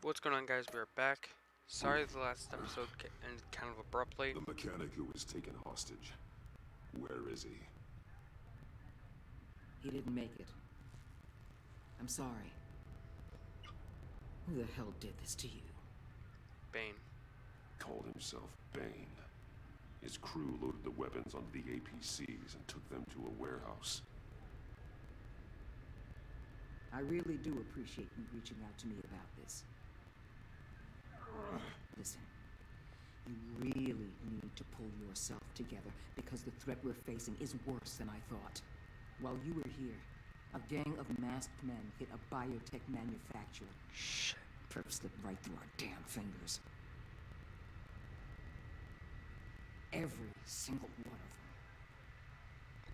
What's going on, guys? We're back. Sorry the last episode ended kind of abruptly. The mechanic who was taken hostage. Where is he? He didn't make it. I'm sorry. Who the hell did this to you? Bane. Called himself Bane. His crew loaded the weapons onto the ep.6 and took them to a warehouse. I really do appreciate you reaching out to me about this. Listen, you really need to pull yourself together because the threat we're facing is worse than I thought. While you were here, a gang of masked men hit a biotech manufacturer. Shit. Perp slipped right through our damn fingers. Every single one of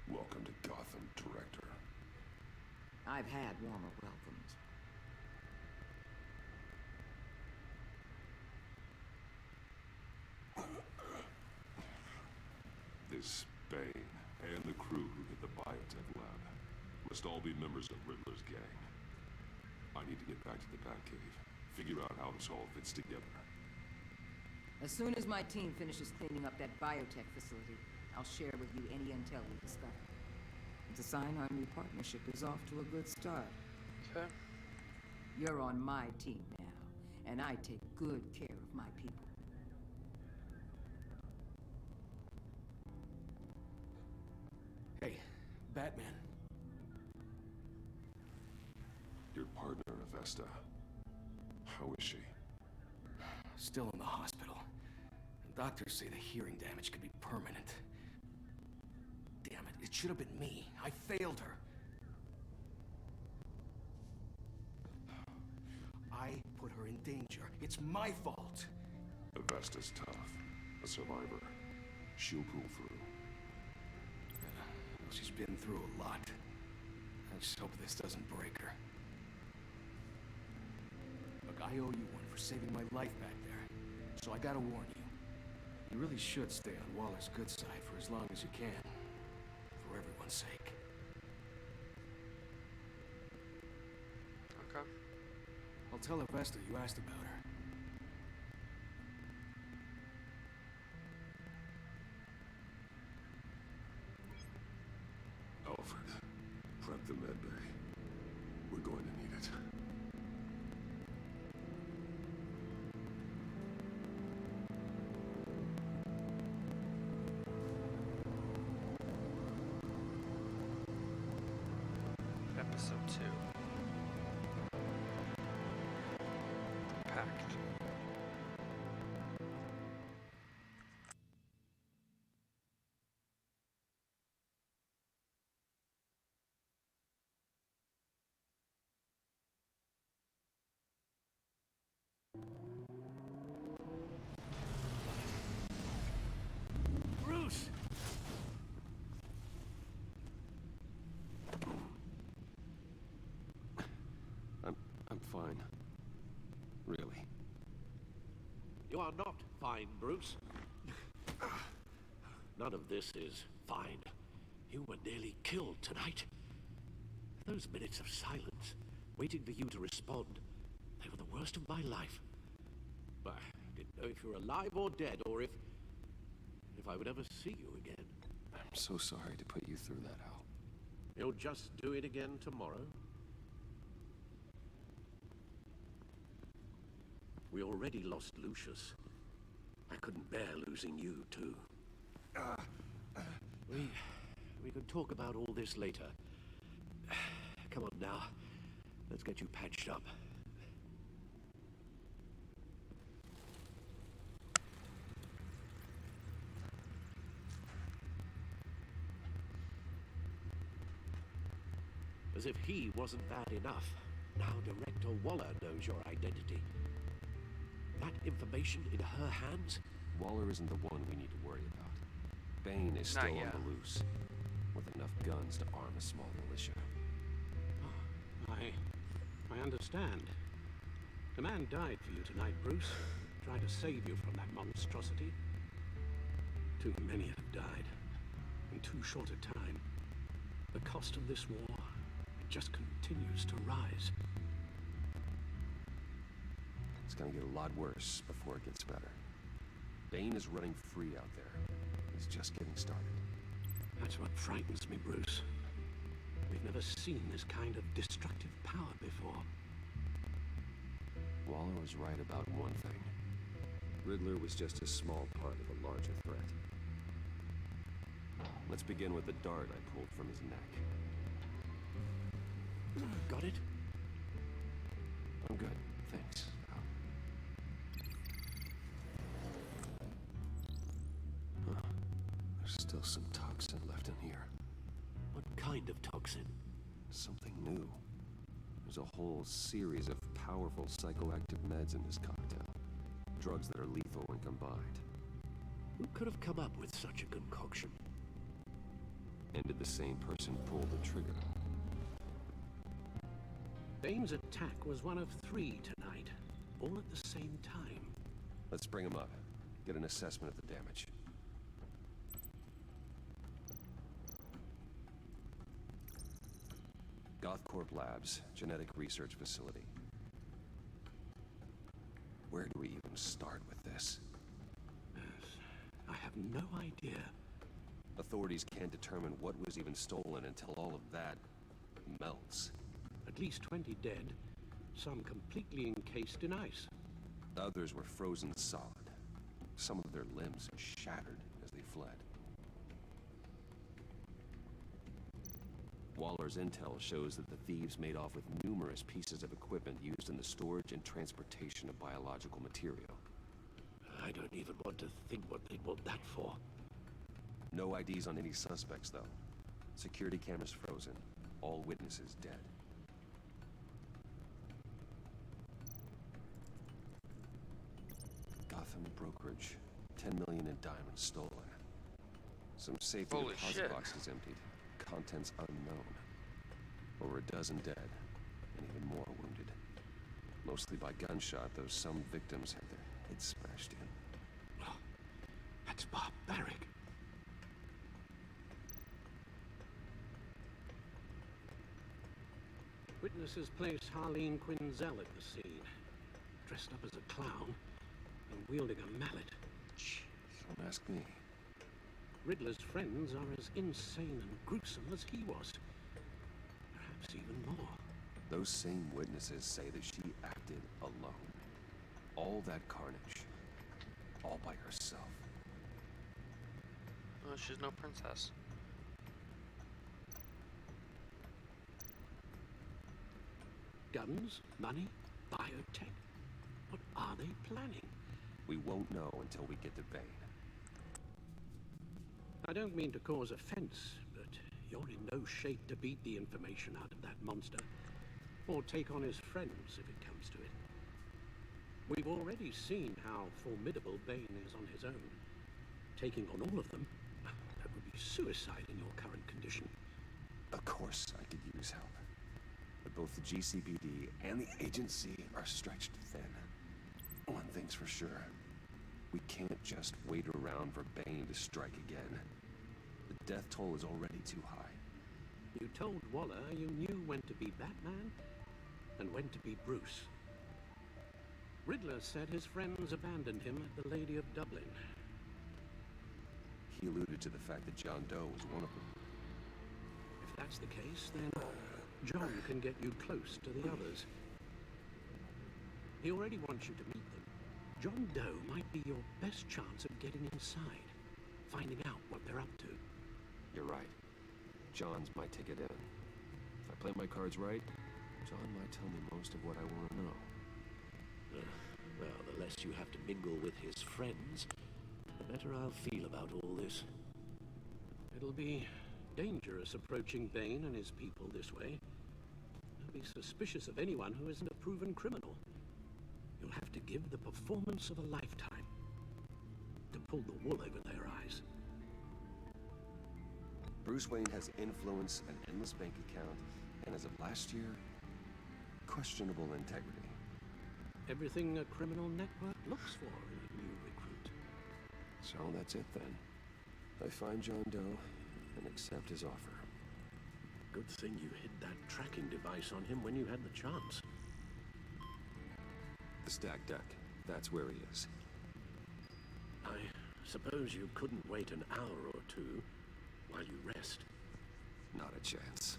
them. Welcome to Gotham, Director. I've had warmer welcomes. This Bane and the crew who hit the biotech lab must all be members of Riddler's gang. I need to get back to the Batcave, figure out how this all fits together. As soon as my team finishes cleaning up that biotech facility, I'll share with you any intel we discover. It's a sign our new partnership is off to a good start. Okay. You're on my team now, and I take good care of my people. Hey, Batman. Your partner, Avesta. How is she? Still in the hospital. Doctors say the hearing damage could be permanent. Damn it, it should have been me. I failed her. I put her in danger. It's my fault. Avesta's tough. A survivor. She'll pull through. Well, she's been through a lot. I just hope this doesn't break her. Look, I owe you one for saving my life back there. So I gotta warn you. You really should stay on Waller's good side for as long as you can. For everyone's sake. Okay. I'll tell Avesta you asked about her. Alfred, prep the med bay. We're going to need it. Episode 2. Packed. Bruce! I'm fine. Really. You are not fine, Bruce. None of this is fine. You were nearly killed tonight. Those minutes of silence, waiting for you to respond, they were the worst of my life. I didn't know if you were alive or dead, or if I would ever see you again. I'm so sorry to put you through that, Al. You'll just do it again tomorrow? We already lost Lucius. I couldn't bear losing you, too. We can talk about all this later. Come on now. Let's get you patched up. As if he wasn't bad enough, now Director Waller knows your identity. That information in her hands? Waller isn't the one we need to worry about. Bane is Not still yet. on the loose, with enough guns to arm a small militia. I understand. The man died for you tonight, Bruce. Trying to save you from that monstrosity. Too many have died. In too short a time. The cost of this war just continues to rise. It's gonna get a lot worse before it gets better. Bane is running free out there. He's just getting started. That's what frightens me, Bruce. We've never seen this kind of destructive power before. Waller was right about one thing. Riddler was just a small part of a larger threat. Let's begin with the dart I pulled from his neck. Got it? I'm good, thanks. Huh. There's still some toxin left in here. What kind of toxin? Something new. There's a whole series of powerful psychoactive meds in this cocktail. Drugs that are lethal when combined. Who could have come up with such a concoction? And did the same person pull the trigger? Bane's attack was one of 3 tonight, all at the same time. Let's bring him up. Get an assessment of the damage. Gothcorp Labs, genetic research facility. Where do we even start with this? I have no idea. Authorities can't determine what was even stolen until all of that melts. At least 20 dead, some completely encased in ice. Others were frozen solid. Some of their limbs shattered as they fled. Waller's intel shows that the thieves made off with numerous pieces of equipment used in the storage and transportation of biological material. I don't even want to think what they'd want that for. No IDs on any suspects, though. Security cameras frozen. All witnesses dead. Gotham brokerage. 10 million in diamonds stolen. Some safety Holy deposit shit. boxes emptied. Contents unknown. Over a dozen dead, and even more wounded. Mostly by gunshot, though some victims had their heads smashed in. Oh, that's barbaric. Witnesses placed Harleen Quinzel at the scene, dressed up as a clown and wielding a mallet. Don't ask me. Riddler's friends are as insane and gruesome as he was. Perhaps even more. Those same witnesses say that she acted alone. All that carnage. All by herself. Well, she's no princess. Guns, money, biotech. What are they planning? We won't know until we get to Bane. I don't mean to cause offense, but you're in no shape to beat the information out of that monster. Or take on his friends if it comes to it. We've already seen how formidable Bane is on his own. Taking on all of them, that would be suicide in your current condition. Of course I could use help. But both the GCPD and the agency are stretched thin. One thing's for sure. We can't just wait around for Bane to strike again. The death toll is already too high. You told Waller you knew when to be Batman and when to be Bruce. Riddler said his friends abandoned him at the Lady of Dublin. He alluded to the fact that John Doe was one of them. If that's the case, then John can get you close to the others. He already wants you to meet them. John Doe might be your best chance of getting inside, finding out what they're up to. You're right. John's my ticket in. If I play my cards right, John might tell me most of what I want to know. Well, the less you have to mingle with his friends, the better I'll feel about all this. It'll be dangerous approaching Bane and his people this way. They'll be suspicious of anyone who isn't a proven criminal. You'll have to give the performance of a lifetime to pull the wool over their eyes. Bruce Wayne has influence, an endless bank account, and as of last year, questionable integrity. Everything a criminal network looks for in a new recruit. So that's it then. I find John Doe and accept his offer. Good thing you hid that tracking device on him when you had the chance. The the stacked deck. That's where he is. I suppose you couldn't wait an hour or two while you rest. Not a chance.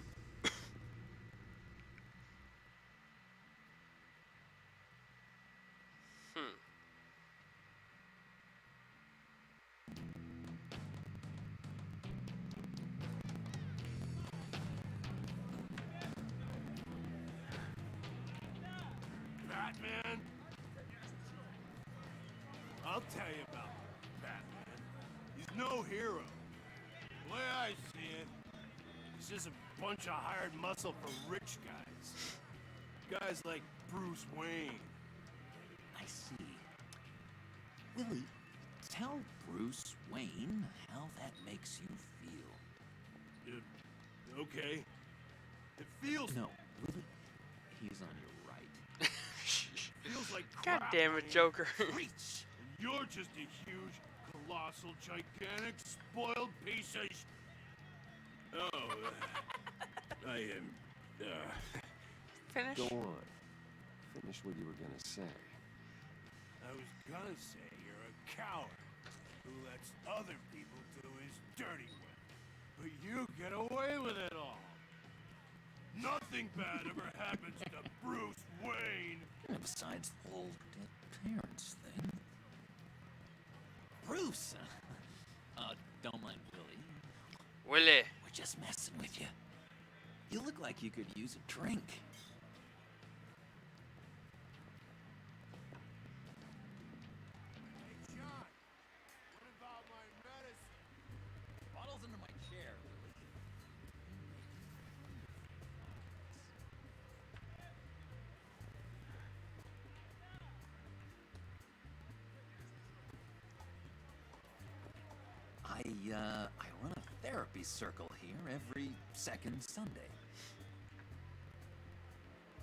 Batman? I'll tell you about Batman. He's no hero. The way I see it, he's just a bunch of hired muscle for rich guys. Guys like Bruce Wayne. I see. Willie, tell Bruce Wayne how that makes you feel. Okay. It feels... No, Willie, he's on your right. feels like God crap, damn it, man. Joker. Preach! You're just a huge, colossal, gigantic, spoiled piece of I am... Finish. Go on. Finish what you were gonna say. I was gonna say you're a coward who lets other people do his dirty work. But you get away with it all. Nothing bad ever happens to Bruce Wayne. And besides the whole dead parents thing. Bruce! Don't mind Willie. Willie. We're just messing with you. You look like you could use a drink. Hey, John, what about my medicine? Bottle's under my chair, Willie. I run a therapy circle here every second Sunday.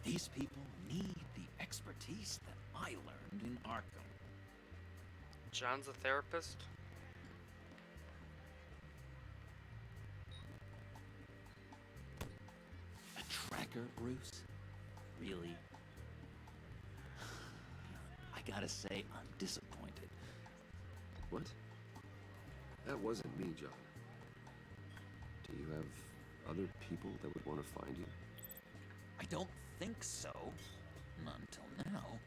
These people need the expertise that I learned in Arkham. John's a therapist. A tracker, Bruce? Really? I gotta say, I'm disappointed. What? That wasn't me, John. Do you have other people that would want to find you? I don't think so. Not until now.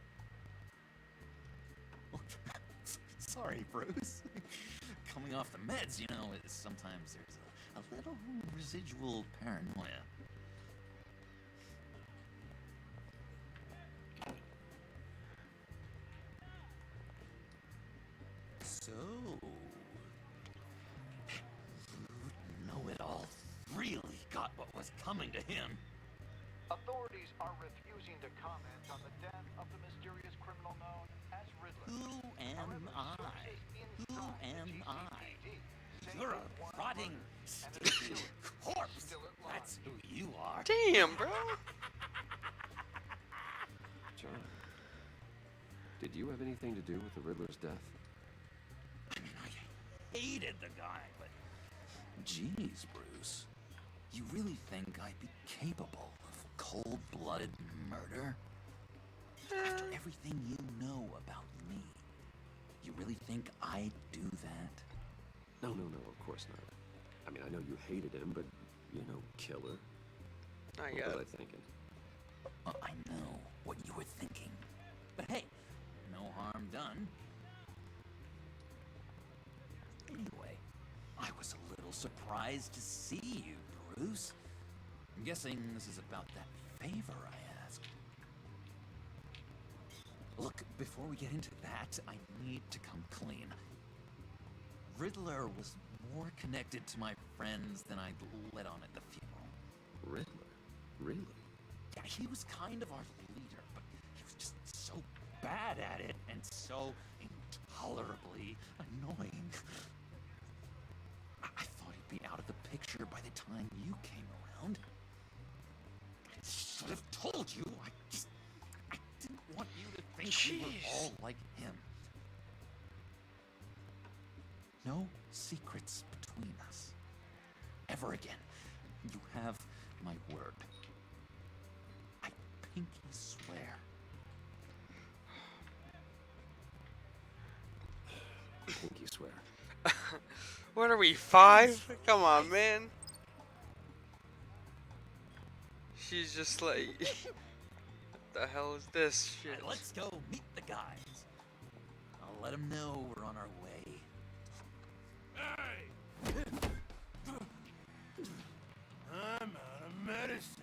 Sorry, Bruce. Coming off the meds, you know, sometimes there's a little residual paranoia. So, know-it-all really got what was coming to him. Authorities are refusing to comment on the death of the mysterious criminal known as Riddler. Who am However, I? sources Who inside the am I? GCPD say You're a that one rotting, murder and stinking a killer corpse. is still at large. That's who you are. Damn, bro. John, did you have anything to do with the Riddler's death? I mean, I hated the guy, but... Jeez, Bruce. You really think I'd be capable of cold-blooded murder? After everything you know about me, you really think I'd do that? No, of course not. I mean, I know you hated him, but, you know, killer. I What got was it. I thinking? I know what you were thinking. But hey, no harm done. Anyway, I was a little surprised to see you, Bruce. I'm guessing this is about that favor I asked. Look, before we get into that, I need to come clean. Riddler was more connected to my friends than I'd let on at the funeral. Riddler? Really? Yeah, he was kind of our leader, but he was just so bad at it and so intolerably annoying. I thought he'd be out of the picture by the time you came around. I should have told you. I didn't want you to think we were Jeez. all like him. No secrets between us. Ever again. You have my word. I pinky swear. swear. What are we, 5? Come on, man. She's just like, what the hell is this shit? Alright, let's go meet the guys. I'll let them know we're on our way. Hey! I'm out of medicine.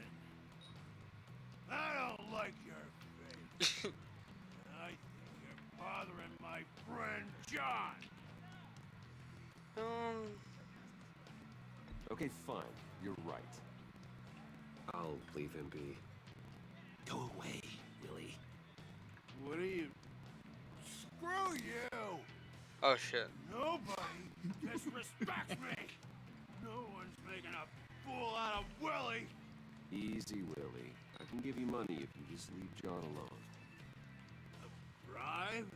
I don't like your face. And I think you're bothering my friend John. Okay, fine. You're right. I'll leave him be. Go away, Willie. What are you? Screw you! Oh shit. Nobody disrespects me! No one's making a fool out of Willie! Easy, Willie. I can give you money if you just leave John alone. A bribe?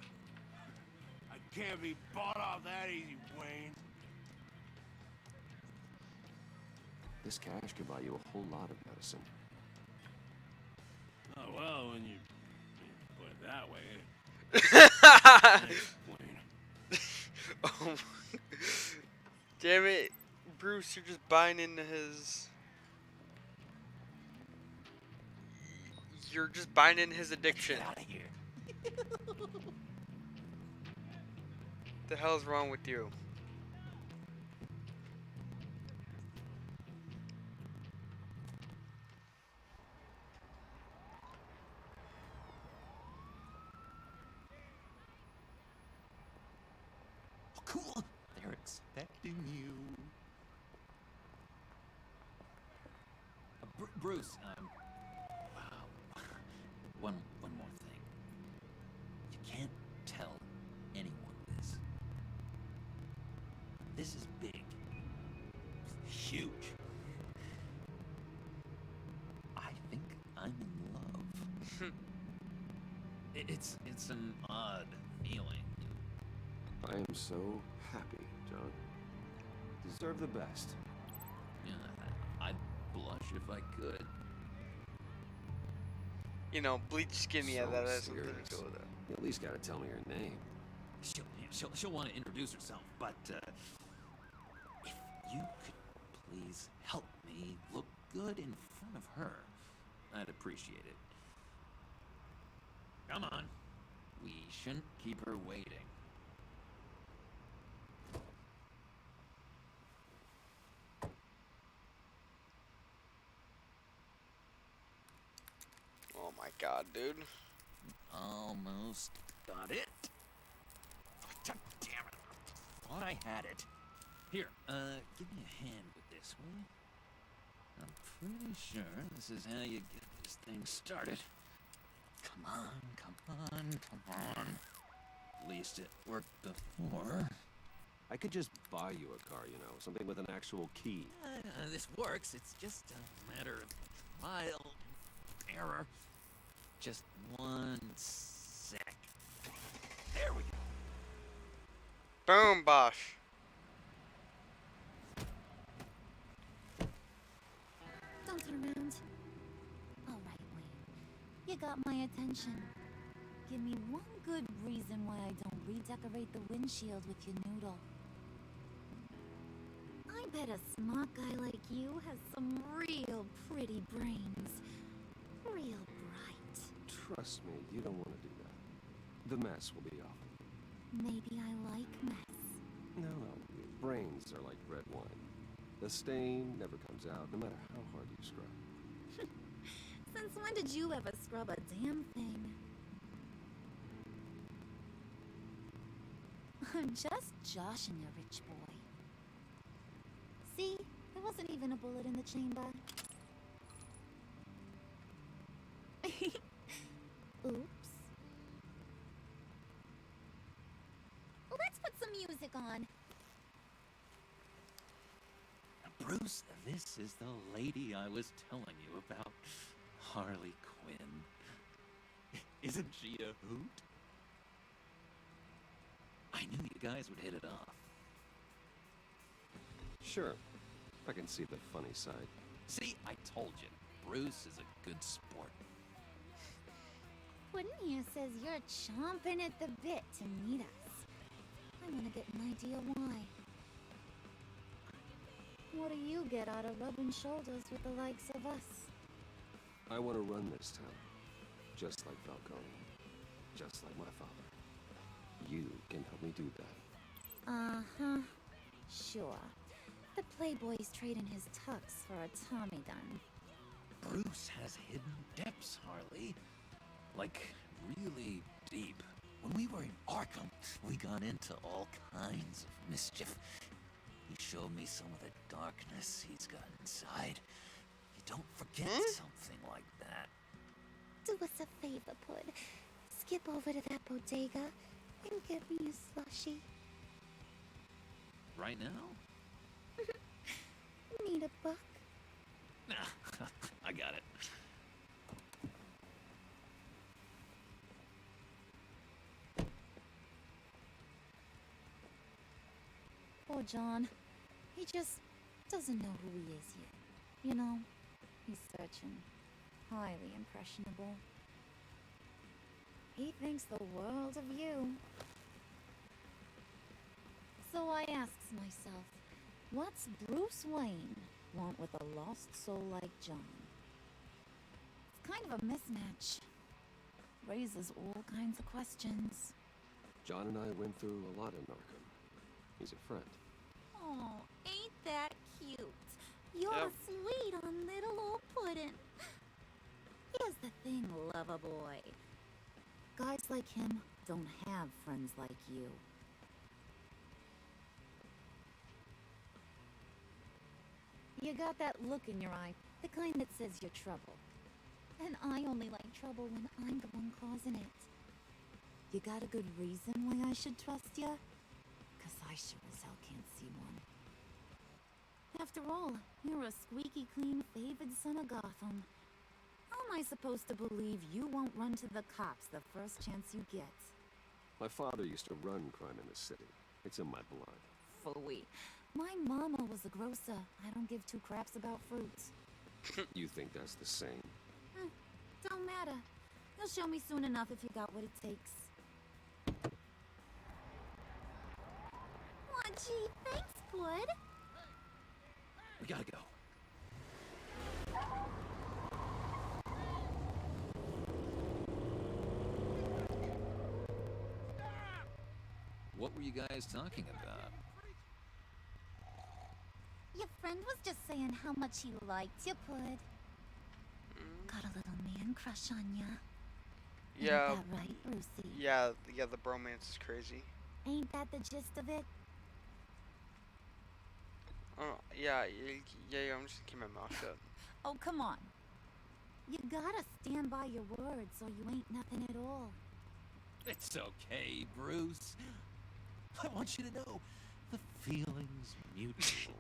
I can't be bought off that easy, Wayne. This cash could buy you a whole lot of medicine. Oh, well, when you put it that way. Thanks, Wayne. Oh, damn it, Bruce! You're just buying into his. You're just buying into his addiction. Get out of here. The hell's wrong with you? Oh, cool. They're expecting you. Bruce, wow. One more thing. You can't tell anyone this. This is big. Huge. I think I'm in love. It's an odd feeling. I am so happy, John. Deserve the best. Yeah, I'd blush if I could. You know, bleach skin. Yeah, So that has something serious. to do with it. You at least gotta tell me her name. She'll want to introduce herself, but if you could please help me look good in front of her, I'd appreciate it. Come on. We shouldn't keep her waiting. Oh my god, dude. Almost got it. Oh, damn it. Thought I had it. Here, give me a hand with this, will you? I'm pretty sure this is how you get this thing started. Come on, come on, come on. At least it worked before. I could just buy you a car, you know, something with an actual key. This works. It's just a matter of trial and error. Just one sec. There we go. Boom, Bosh. Don't turn around. All right, Wayne. You got my attention. Give me one good reason why I don't redecorate the windshield with your noodle. I bet a smart guy like you has some real pretty brains. Real bright. Trust me, you don't want to do that. The mess will be off. Maybe I like mess. No, brains are like red wine. The stain never comes out, no matter how hard you scrub. Since when did you ever scrub a damn thing? I'm just joshing you, rich boy. See? There wasn't even a bullet in the chamber. Oops. Let's put some music on. Bruce, this is the lady I was telling you about. Harley Quinn. Isn't she a hoot? I knew you guys would hit it off. Sure, I can see the funny side. See, I told you, Bruce is a good sport. Puddin' here says you're chomping at the bit to meet us. I want to get an idea why. What do you get out of rubbing shoulders with the likes of us? I want to run this town, just like Falcone, just like my father. You can help me do that. Uh-huh. Sure. The Playboy's trading his tux for a Tommy gun. Bruce has hidden depths, Harley. Like, really deep. When we were in Arkham, we got into all kinds of mischief. He showed me some of the darkness he's got inside. You don't forget something like that. Do us a favor, Pud. Skip over to that bodega and get me a slushie. Right now? Need a buck? Nah, I got it. Poor John. He just doesn't know who he is yet. You know, he's searching. Highly impressionable. He thinks the world of you. So I asks myself, what's Bruce Wayne want with a lost soul like John? It's kind of a mismatch. Raises all kinds of questions. John and I went through a lot in Arkham. He's a friend. Oh, ain't that cute? You're Yep. sweet on little old puddin'. Here's the thing, lover boy. Guys like him don't have friends like you. You got that look in your eye, the kind that says you're trouble. And I only like trouble when I'm the one causing it. You got a good reason why I should trust you? 'Cause I sure as hell can't see one. After all, you're a squeaky clean favored son of Gotham. How am I supposed to believe you won't run to the cops the first chance you get? My father used to run crime in the city. It's in my blood. Phooey. My mama was a grocer. I don't give two craps about fruits. You think that's the same? Don't matter. You'll show me soon enough if you got what it takes. Aw, gee, thanks, Bud. We gotta go. What were you guys talking about? Your friend was just saying how much he liked you, Bud. Got a little man crush on ya. Yeah, Ain't that right, Brucey? yeah, the bromance is crazy. Ain't that the gist of it? Yeah, I'm just gonna keep my mouth shut. Oh, come on. You gotta stand by your words or you ain't nothing at all. It's okay, Bruce. I want you to know the feeling's mutual.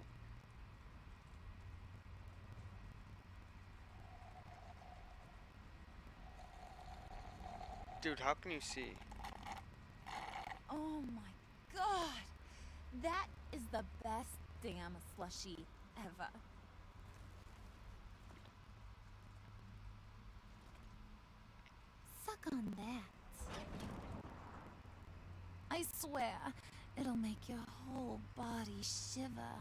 Dude, how can you see? Oh my god! That is the best damn slushie ever. Suck on that. I swear, it'll make your whole body shiver.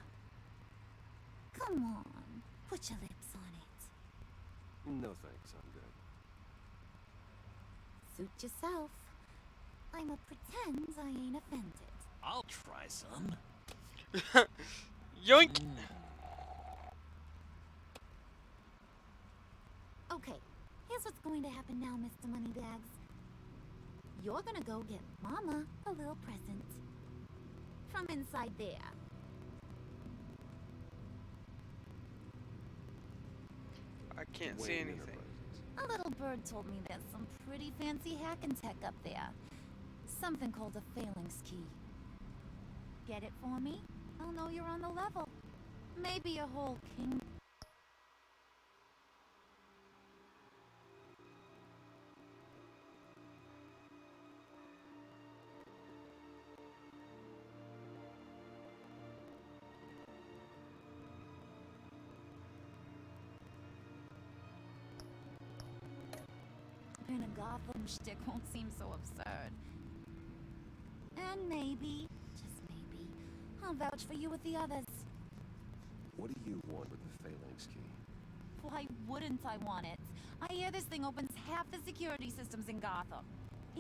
Come on, put your lips on it. No thanks, I'm good. Suit yourself. I'ma pretend I ain't offended. I'll try some. Yoink! Okay, here's what's going to happen now, Mr. Moneybags. You're gonna go get Mama a little present. From inside there. I can't see Wayne anything. Enterprises. A little bird told me there's some pretty fancy hacking tech up there. Something called a phalanx key. Get it for me? I'll know you're on the level. Maybe a whole king. And a Gotham shtick won't seem so absurd. And maybe, I'll vouch for you with the others. What do you want with the phalanx key? Why wouldn't I want it? I hear this thing opens half the security systems in Gotham.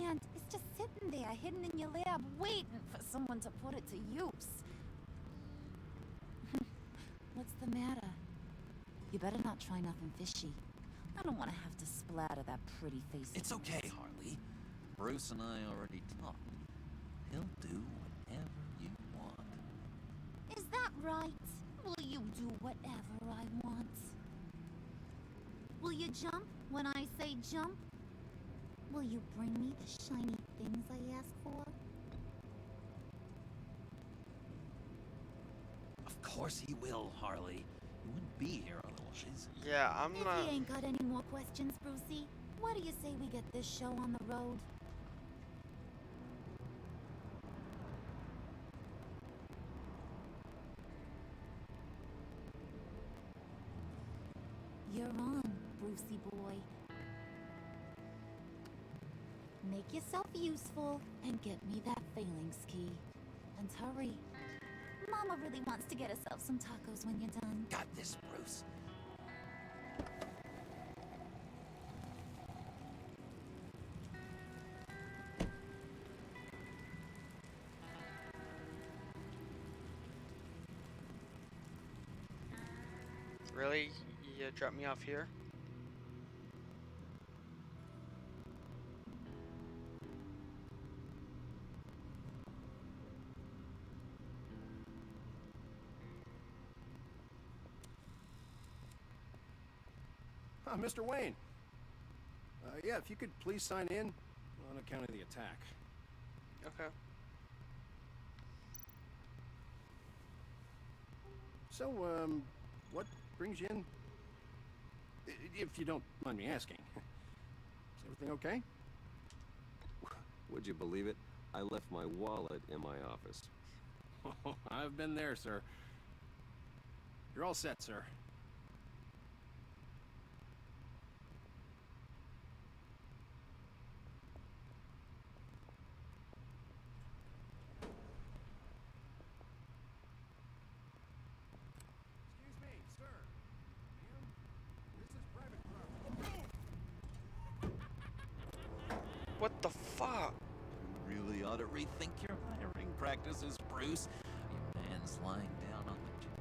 And it's just sitting there, hidden in your lab, waiting for someone to put it to use. What's the matter? You better not try nothing fishy. I don't want to have to splatter that pretty face. It's okay, Harley. Bruce and I already talked. He'll do whatever you want. Is that right? Will you do whatever I want? Will you jump when I say jump? Will you bring me the shiny things I ask for? Of course he will, Harley. You wouldn't be here otherwise. Yeah, I'm If not. you ain't got any more questions, Brucey, what do you say we get this show on the road? You're on, Brucey boy. Make yourself useful and get me that phalanx key. And hurry. Mama really wants to get herself some tacos when you're done. Got this, Bruce. Really? You dropped me off here? Mr. Wayne. Yeah, if you could please sign in on account of the attack. Okay. So, what brings you in? If you don't mind me asking. Is everything okay? Would you believe it? I left my wallet in my office. Oh, I've been there, sir. You're all set, sir. Excuse me, sir. Ma'am, this is private property. What the fuck? You really ought to rethink your hiring practices, Bruce. Your man's lying down on the job.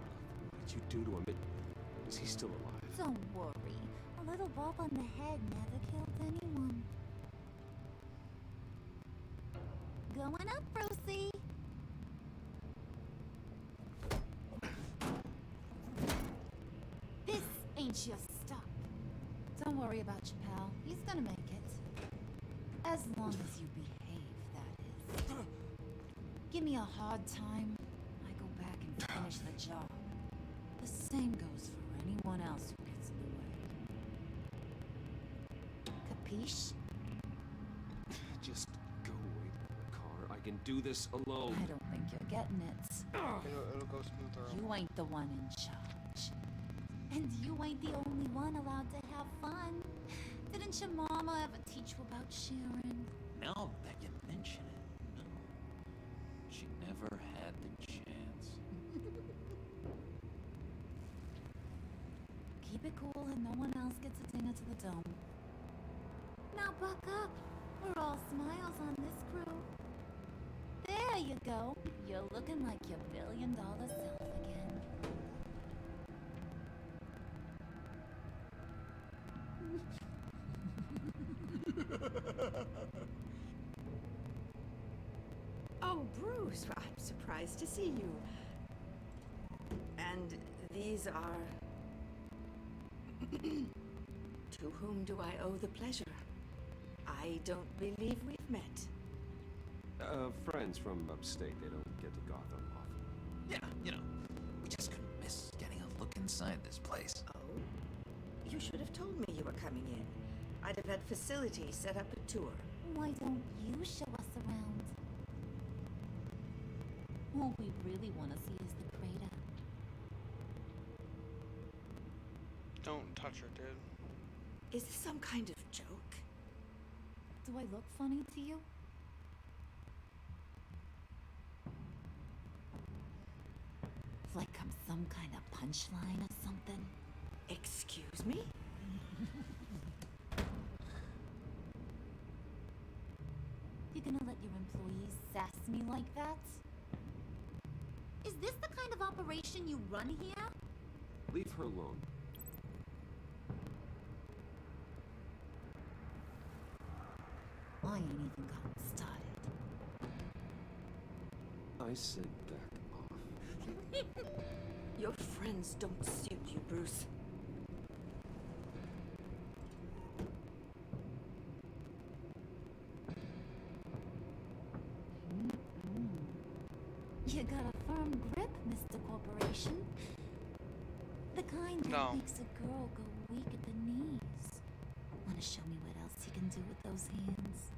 What did you do to him? Is he still alive? Don't worry. A little bump on the head never killed anyone. Going up, Brucey. This ain't your stop. Don't worry about your pal. He's gonna make it. As long as you behave, that is. Give me a hard time, I go back and finish the job. The same goes for anyone else who gets in the way. Capiche? Just go away from the car. I can do this alone. I don't think you're getting it. It'll go smoother. You ain't the one in charge. And you ain't the only one allowed to have fun. Didn't your mama ever teach you about sharing? Now that you mention it, no. She never had the chance. Keep it cool and no one else gets a dinger to the dome. Now buck up. We're all smiles on this crew. There you go. You're looking like your billion-dollar self again. Oh, Bruce, I'm surprised to see you. And these are... To whom do I owe the pleasure? I don't believe we've met. Friends from upstate. They don't get to Gotham often. Yeah, you know, we just couldn't miss getting a look inside this place. Oh? You should have told me you were coming in. I'd have had facilities set up a tour. Why don't you show us around? All we really want to see is the crater. Don't touch her, dude. Is this some kind of joke? Do I look funny to you? some kind of punchline or something? Excuse me? You gonna let your employees sass me like that? Is this the kind of operation you run here? Leave her alone. I ain't even gotten started. I said back off. Your friends don't suit you, Bruce. You got a firm grip, Mr. Corporation. The kind that No. makes a girl go weak at the knees. Wanna show me what else you can do with those hands?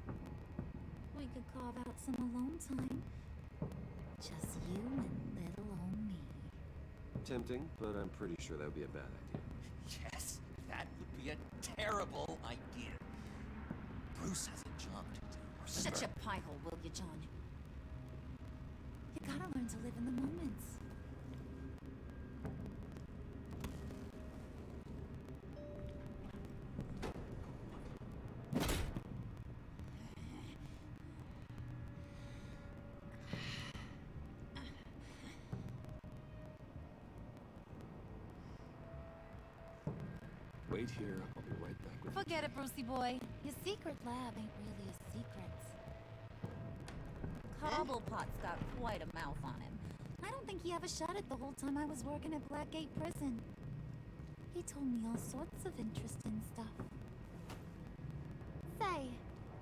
We could carve out some alone time. Just you and little old me. Tempting, but I'm pretty sure that would be a bad idea. Yes, that would be a terrible idea. Bruce has a job to do. Shut your pie hole, will you, John? You gotta learn to live in the moments. Wait here, I'll be right back with you. Forget it, Brucey boy. Your secret lab ain't really a secret. Cobblepot's got quite a mouth on him. I don't think he ever shut it the whole time I was working at Blackgate Prison. He told me all sorts of interesting stuff. Say,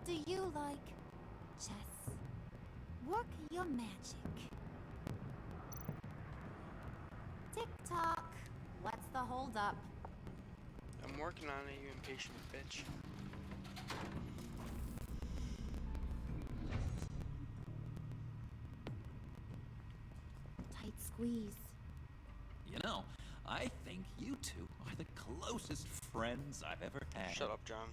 do you like chess? Work your magic. Tick-tock. What's the holdup? I'm working on it, you impatient bitch. Tight squeeze. You know, I think you two are the closest friends I've ever had. Shut up, John.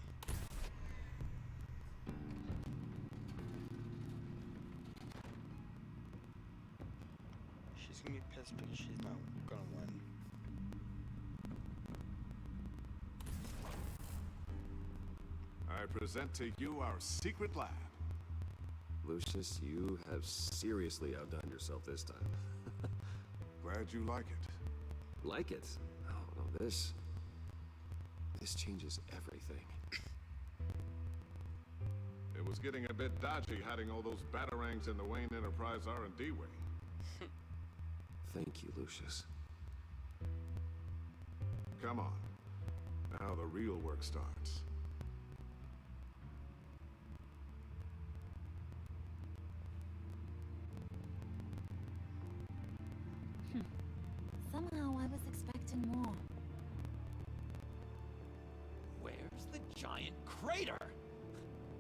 She's gonna be pissed because she's not gonna win. I present to you our secret lab. Lucius, you have seriously outdone yourself this time. Glad you like it. Like it? Oh, no, this changes everything. It was getting a bit dodgy hiding all those batarangs in the Wayne Enterprise R&D wing. Thank you, Lucius. Come on. Now the real work starts. Somehow I was expecting more. Where's the giant crater?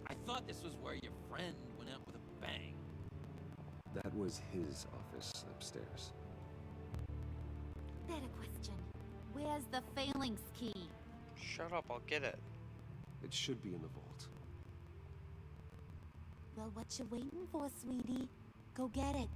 I thought this was where your friend went out with a bang. That was his office upstairs. Better question. Where's the phalanx key? Shut up, I'll get it. It should be in the vault. Well, what you waiting for, sweetie? Go get it.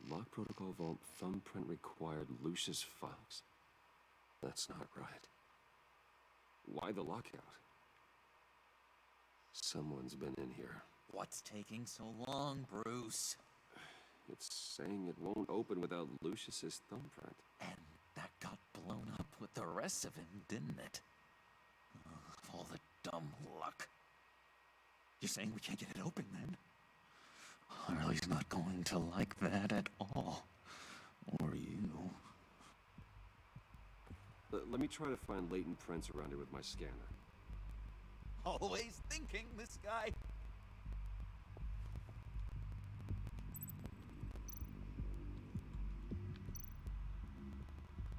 Lock protocol vault thumbprint required Lucius Fox. That's not right. Why the lockout? Someone's been in here. What's taking so long, Bruce? It's saying it won't open without Lucius's thumbprint. And that got blown up with the rest of him, didn't it? All the dumb luck. You're saying we can't get it open, then? Harley's not going to like that at all. Or you. Let me try to find latent prints around it with my scanner. Always thinking, this guy.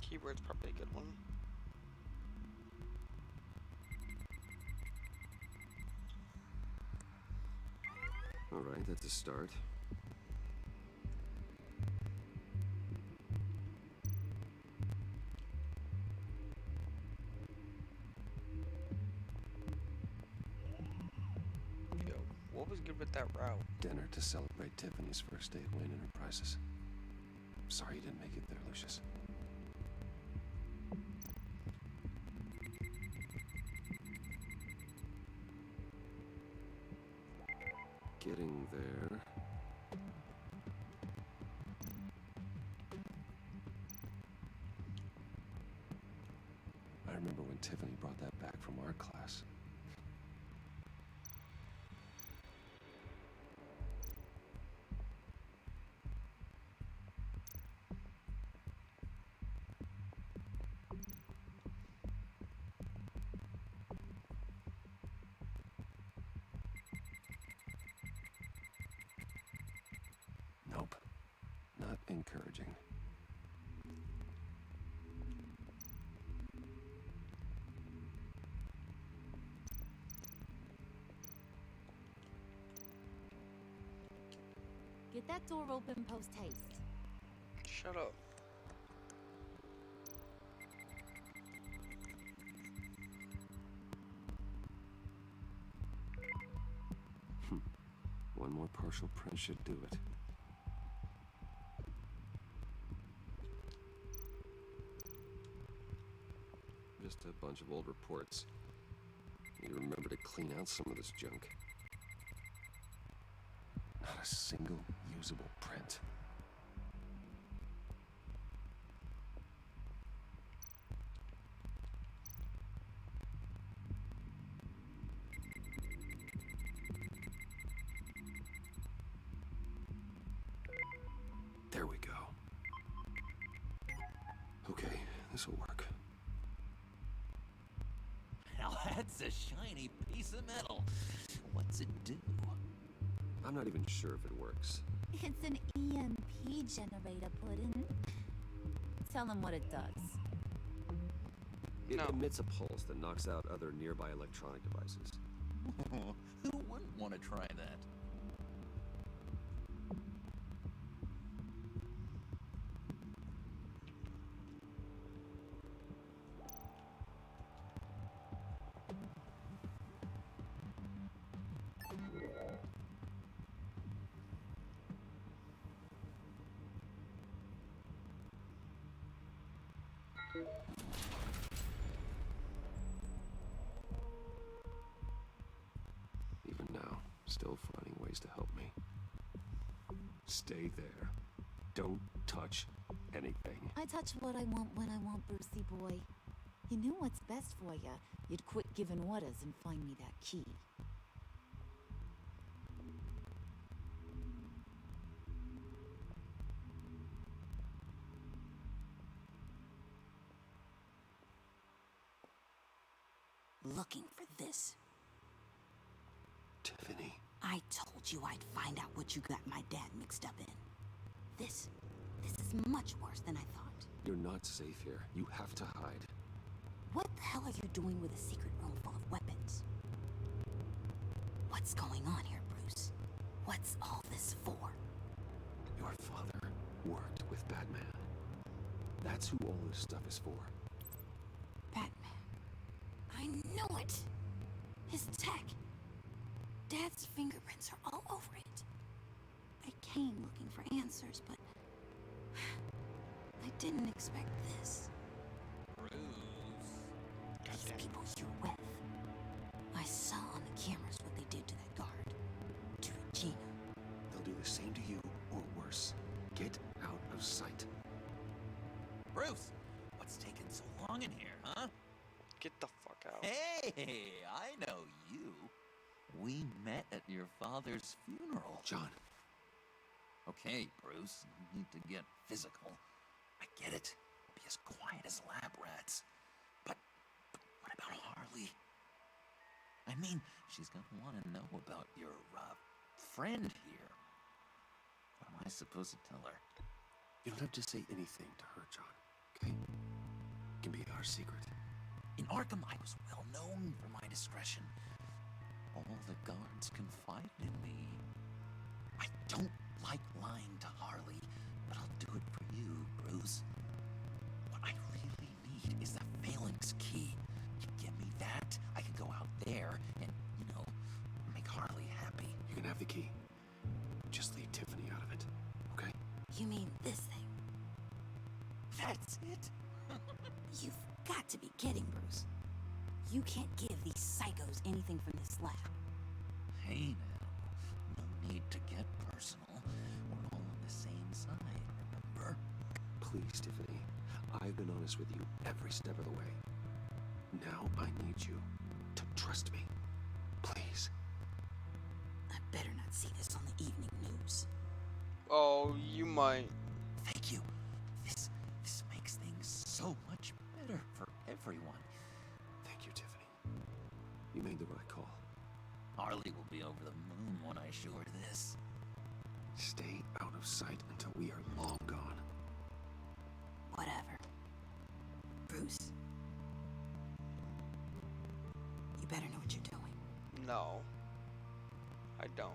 Keyword's probably a good one. Alright, that's a start. What was good with that route? Dinner to celebrate Tiffany's first day at Wayne Enterprises. Sorry you didn't make it there, Lucius. Getting there. I remember when Tiffany brought that back from art class. Nope. Not encouraging. Get that door open post haste. Shut up. One more partial print should do it. Just a bunch of old reports. Need to remember to clean out some of this junk. Not a single usable print. There we go. Okay, this'll work. Now that's a shiny piece of metal. What's it do? I'm not even sure if it works. It's an EMP generator, Puddin'. Tell him what it does. It No. emits a pulse that knocks out other nearby electronic devices. Who wouldn't want to try that? Even now, still finding ways to help me. Stay there. Don't touch anything. I touch what I want when I want, Brucey boy. You knew what's best for you. You'd quit giving orders and find me that key. Looking for this. Tiffany. I told you I'd find out what you got my dad mixed up in. This is much worse than I thought. You're not safe here. You have to hide. What the hell are you doing with a secret room full of weapons? What's going on here, Bruce? What's all this for? Your father worked with Batman. That's who all this stuff is for. Batman. I know it! His tech. Dad's fingerprints are all over it. I came looking for answers, but I didn't expect this. These people you're with. I saw on the cameras what they did to that guard. To Regina. They'll do the same to you, or worse. Get out of sight. Bruce, what's taking so long in here, huh? Get the fuck out. Hey, I know you. We met at your father's funeral. John. Okay, Bruce, you need to get physical. I get it. Be as quiet as lab rats. But what about Harley? I mean, she's gonna want to know about your, friend here. What am I supposed to tell her? You don't have to say anything to her, John. Okay? It can be our secret. In Arkham, I was well known for my discretion. All the guards confided in me. I don't like lying to Harley, but I'll do it for you, Bruce. What I really need is the phalanx key. You give me that, I can go out there and, make Harley happy. You have the key. Just leave Tiffany out of it, okay? You mean this thing? That's it? You've got to be kidding, Bruce. You can't give these psychos anything from this lab. Hey now, no need to get personal. We're all on the same side, remember? Please, Tiffany. I've been honest with you every step of the way. Now I need you to trust me. Please. I better not see this on the evening news. Oh, you might. Thank you. This makes things so much better for everyone. Thank you, Tiffany. You made the right call. Harley will be over the moon when I show her this. Stay out of sight until we are long gone. Whatever. Bruce. You better know what you're doing. No. I don't.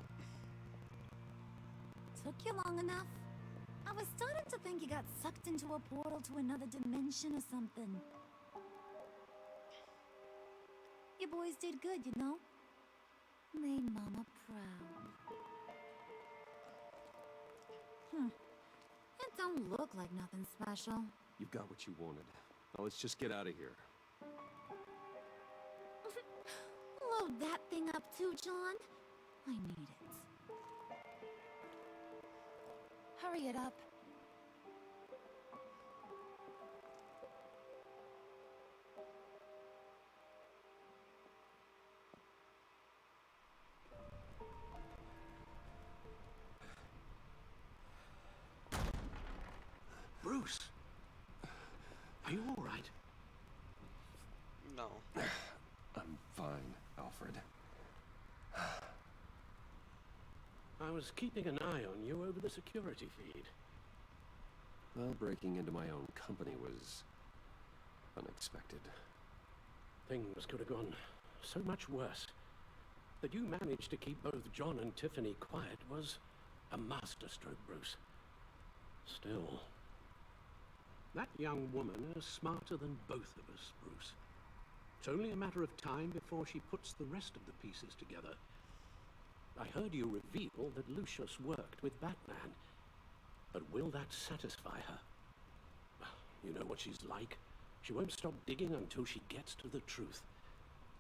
Took you long enough? I was starting to think you got sucked into a portal to another dimension or something. You boys did good, you know? Made Mama proud. It don't look like nothing special. You got what you wanted. Now let's just get out of here. Load that thing up too, John. I need it. Hurry it up. Bruce, are you all right? No. I'm fine, Alfred. I was keeping an eye on you over the security feed. Well, breaking into my own company was unexpected. Things could have gone so much worse. That you managed to keep both John and Tiffany quiet was a masterstroke, Bruce. Still, that young woman is smarter than both of us, Bruce. It's only a matter of time before she puts the rest of the pieces together. I heard you reveal that Lucius worked with Batman. But will that satisfy her? You know what she's like. She won't stop digging until she gets to the truth.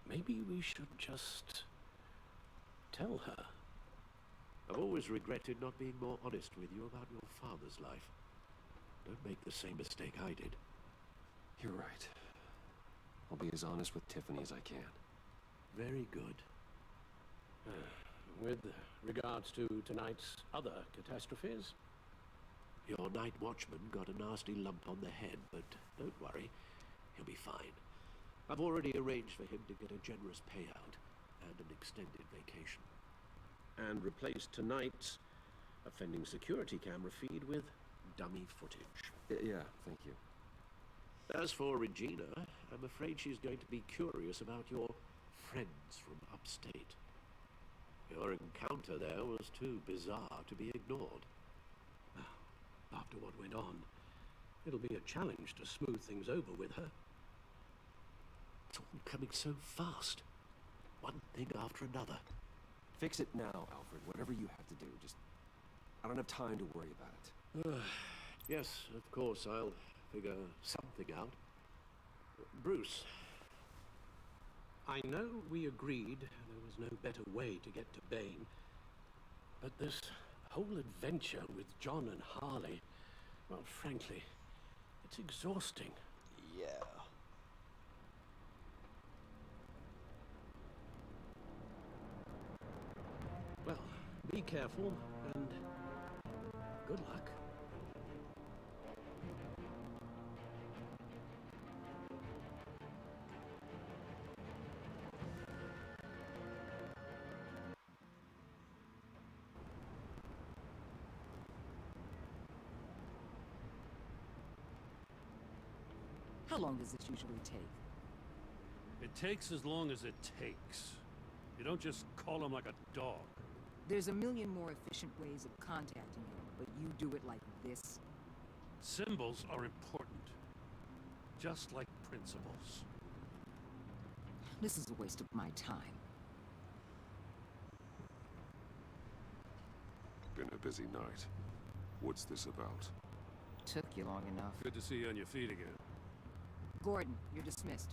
Maybe we should just tell her. I've always regretted not being more honest with you about your father's life. Don't make the same mistake I did. You're right. I'll be as honest with Tiffany as I can. Very good. With regards to tonight's other catastrophes? Your night watchman got a nasty lump on the head, but don't worry. He'll be fine. I've already arranged for him to get a generous payout and an extended vacation. And replace tonight's offending security camera feed with dummy footage. Yeah, thank you. As for Regina, I'm afraid she's going to be curious about your friends from upstate. Your encounter there was too bizarre to be ignored. After what went on, it'll be a challenge to smooth things over with her. It's all coming so fast. One thing after another. Fix it now, Alfred. Whatever you have to do. Just... I don't have time to worry about it. Yes, of course, I'll figure something out. Bruce, I know we agreed there was no better way to get to Bane, but this whole adventure with John and Harley, well, frankly, it's exhausting. Yeah. Well, be careful, and good luck. How long does this usually take? It takes as long as it takes. You don't just call him like a dog. There's a million more efficient ways of contacting him, but you do it like this? Symbols are important. Just like principles. This is a waste of my time. Been a busy night. What's this about? Took you long enough. Good to see you on your feet again. Gordon, you're dismissed.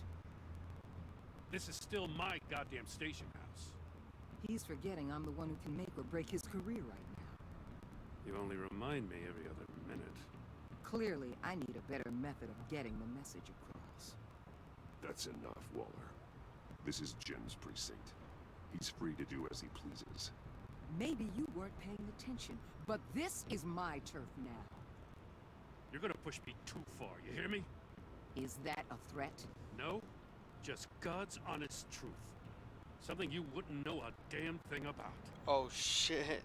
This is still my goddamn station house. He's forgetting I'm the one who can make or break his career right now. You only remind me every other minute. Clearly, I need a better method of getting the message across. That's enough, Waller. This is Jim's precinct. He's free to do as he pleases. Maybe you weren't paying attention, but this is my turf now. You're gonna push me too far, you hear me? Is that a threat? No, just God's honest truth. Something you wouldn't know a damn thing about. Oh shit.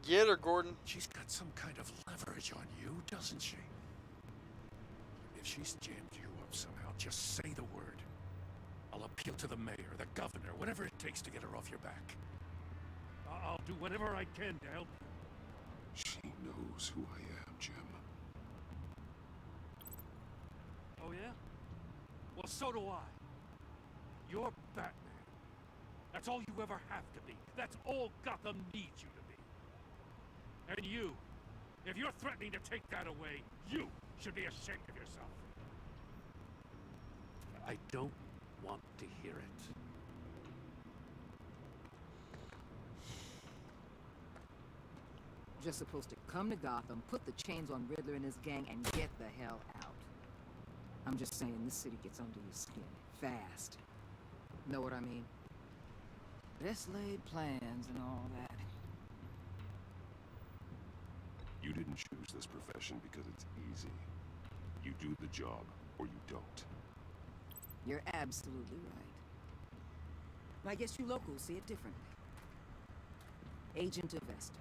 Get her, Gordon. She's got some kind of leverage on you, doesn't she? If she's jammed you up somehow, just say the word. I'll appeal to the mayor, the governor, whatever it takes to get her off your back. I'll do whatever I can to help you. She knows who I am, Jim. Oh yeah? Well, so do I. You're Batman. That's all you ever have to be. That's all Gotham needs you to be. And you, if you're threatening to take that away, you should be ashamed of yourself. I don't want to hear it. Just supposed to come to Gotham, put the chains on Riddler and his gang, and get the hell out. I'm just saying, this city gets under your skin. Fast. Know what I mean? Best laid plans and all that. You didn't choose this profession because it's easy. You do the job, or you don't. You're absolutely right. I guess you locals see it differently. Agent Avesta.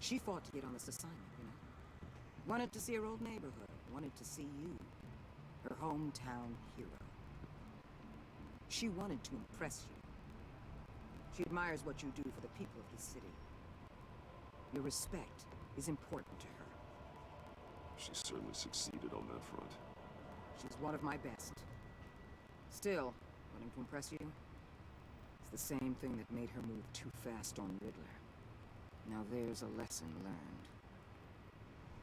She fought to get on this assignment, you know? Wanted to see her old neighborhood. Wanted to see you. Her hometown hero. She wanted to impress you. She admires what you do for the people of the city. Your respect is important to her. She certainly succeeded on that front. She's one of my best. Still, wanting to impress you? It's the same thing that made her move too fast on Riddler. Now there's a lesson learned.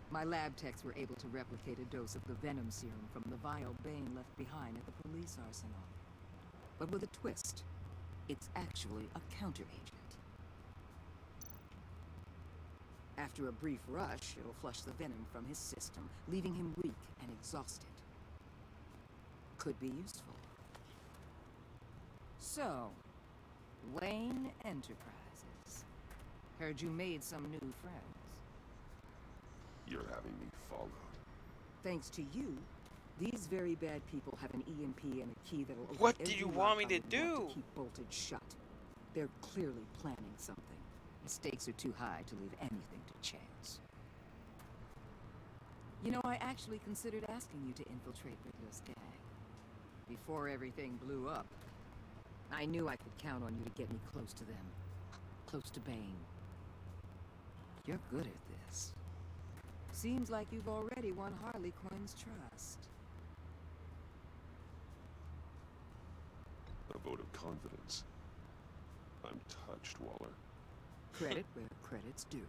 My lab techs were able to replicate a dose of the venom serum from the vial Bane left behind at the police arsenal. But with a twist. It's actually a counter-agent. After a brief rush, it'll flush the venom from his system, leaving him weak and exhausted. Could be useful. So, Wayne Enterprises. Heard you made some new friends. You're having me followed. Thanks to you, these very bad people have an EMP and a key that'll open What do every you lock want me I to would do? want to keep bolted shut. They're clearly planning something. The stakes are too high to leave anything to chance. You know, I actually considered asking you to infiltrate Riddler's gang. Before everything blew up, I knew I could count on you to get me close to them. Close to Bane. You're good at this. Seems like you've already won Harley Quinn's trust. A vote of confidence. I'm touched, Waller. Credit where credit's due.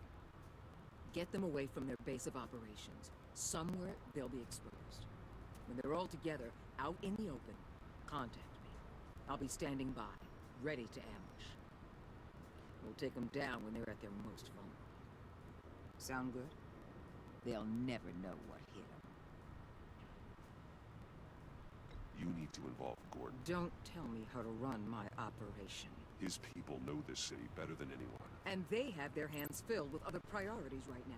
Get them away from their base of operations. Somewhere they'll be exposed. When they're all together, out in the open, contact me. I'll be standing by, ready to ambush. We'll take them down when they're at their most vulnerable. Sound good? They'll never know what hit them. You need to involve Gordon. Don't tell me how to run my operation. His people know this city better than anyone. And they have their hands filled with other priorities right now.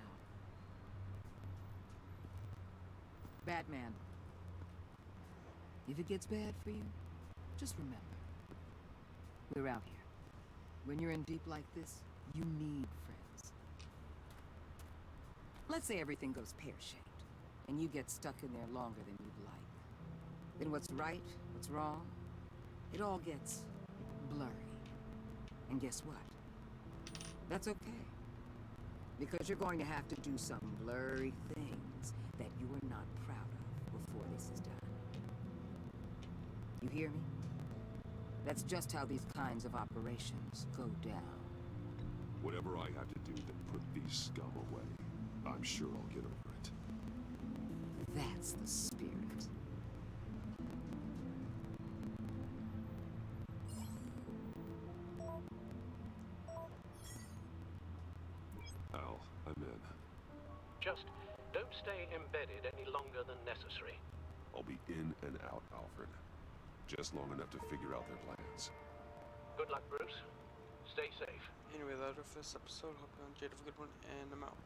Batman. If it gets bad for you, just remember. We're out here. When you're in deep like this, you need friends. Let's say everything goes pear-shaped, and you get stuck in there longer than you'd like. Then what's right, what's wrong, it all gets blurry. And guess what? That's okay. Because you're going to have to do some blurry things that you are not proud of before this is done. You hear me? That's just how these kinds of operations go down. Whatever I have to do to put these scum away, I'm sure I'll get over it. That's the spirit. Al, I'm in. Just don't stay embedded any longer than necessary. I'll be in and out, Alfred. Just long enough to figure out their plans. Good luck, Bruce. Stay safe. Anyway, that was this episode. Hope you enjoyed. Have a good one, and I'm out.